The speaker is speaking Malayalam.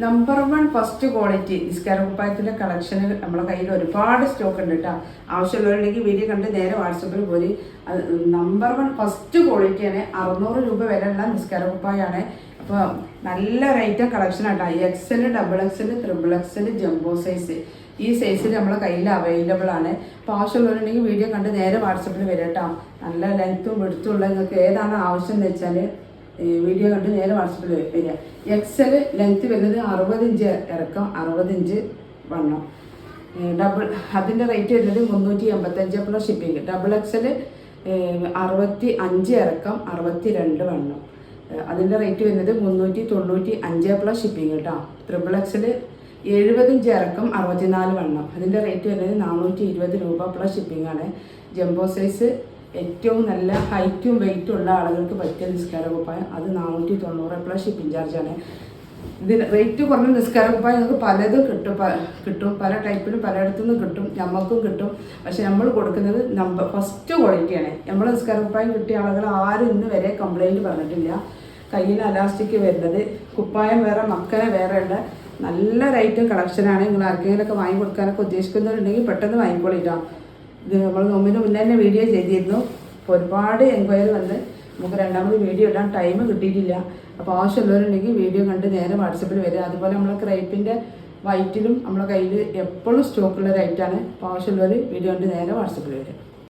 നമ്പർ 1 ഫസ്റ്റ് ക്വാളിറ്റി നിസ്കാര കുപ്പായത്തിൻ്റെ കളക്ഷൻ നമ്മളെ കയ്യിൽ ഒരുപാട് സ്റ്റോക്ക് ഉണ്ട് കേട്ടോ. ആവശ്യമുള്ളവരുണ്ടെങ്കിൽ വീഡിയോ കണ്ട് നേരെ വാട്സപ്പിൽ പോയി. നമ്പർ 1 ഫസ്റ്റ് ക്വാളിറ്റിയാണ്. 600 രൂപ വിലയുള്ള നിസ്കാര കുപ്പായാണ്. അപ്പോൾ നല്ല റേറ്റ് കളക്ഷൻ ആട്ടോ. XL, XXL, XXL, jumbo size ഈ സൈസിൽ നമ്മളെ കയ്യിൽ അവൈലബിൾ ആണ്. അപ്പോൾ ആവശ്യമുള്ളവരുണ്ടെങ്കിൽ വീഡിയോ കണ്ട് നേരെ വാട്സപ്പിൽ വരാം കേട്ടോ. നല്ല ലെങ്ത്തും വെടുത്തുള്ള നിങ്ങൾക്ക് ഏതാണ് ആവശ്യം എന്ന് വെച്ചാൽ വീഡിയോ കണ്ട് നേരെ വാട്സപ്പിൽ വരിക. XL ലെങ്ത്ത് വരുന്നത് 60 ഇഞ്ച് ഇറക്കം, 60 ഇഞ്ച് വണ്ണം. അതിൻ്റെ റേറ്റ് വരുന്നത് 385 പ്ലസ് ഷിപ്പിംഗ്. XXL 65 ഇറക്കം, 62 വണ്ണം. അതിൻ്റെ റേറ്റ് വരുന്നത് 395 പ്ലസ് ഷിപ്പിംഗ് കേട്ടോ. XXL 70 ഇഞ്ച് ഇറക്കം, 64 വണ്ണം. അതിൻ്റെ റേറ്റ് വരുന്നത് 420 രൂപ പ്ലസ് ഷിപ്പിംഗ് ആണ്. ജംബോ സൈസ് ഏറ്റവും നല്ല ഹൈറ്റും വെയിറ്റും ഉള്ള ആളുകൾക്ക് പറ്റിയ നിസ്കാര കുപ്പായം, അത് 490 പ്ലസ് ഷിപ്പിംഗ് ചാർജാണ്. ഇതിന് റേറ്റ് കുറഞ്ഞ നിസ്കാര കുപ്പായം നിങ്ങൾക്ക് പലതും കിട്ടും പല ടൈപ്പിലും പലയിടത്തുനിന്നും കിട്ടും, നമുക്കും കിട്ടും. പക്ഷെ നമ്മൾ കൊടുക്കുന്നത് ഫസ്റ്റ് ക്വാളിറ്റിയാണ്. നമ്മൾ നിസ്കാര കുപ്പായം കിട്ടിയ ആളുകൾ ആരും ഇന്ന് വരെ കംപ്ലൈൻറ്റ് പറഞ്ഞിട്ടില്ല. കയ്യിൽ അലാസ്റ്റിക് വരുന്നത്, കുപ്പായം വേറെ മക്കനെ വേറെ ഉള്ള നല്ല റേറ്റും കളക്ഷനാണ്. നിങ്ങൾ ആർക്കെങ്കിലുമൊക്കെ വാങ്ങി കൊടുക്കാനൊക്കെ ഉദ്ദേശിക്കുന്നവരുണ്ടെങ്കിൽ പെട്ടെന്ന് വാങ്ങിക്കോളിട്ടാം. ഇത് നമ്മൾ നോമ്പിന് മുന്നേ തന്നെ വീഡിയോ ചെയ്തിരുന്നു. അപ്പോൾ ഒരുപാട് എൻക്വയറി വന്ന് നമുക്ക് രണ്ടാമത് വീഡിയോ ഇടാൻ ടൈം കിട്ടിയിട്ടില്ല. അപ്പോൾ ആവശ്യമുള്ളവരുണ്ടെങ്കിൽ വീഡിയോ കണ്ട് നേരെ വാട്സപ്പിൽ വരിക. അതുപോലെ നമ്മളെ ക്രൈപ്പിൻ്റെ വൈറ്റിലും നമ്മളെ കയ്യിൽ എപ്പോഴും സ്റ്റോക്കുള്ള റേറ്റാണ്. അപ്പോൾ ആവശ്യമുള്ളവർ വീഡിയോ കണ്ട് നേരെ വാട്സപ്പിൽ വരിക.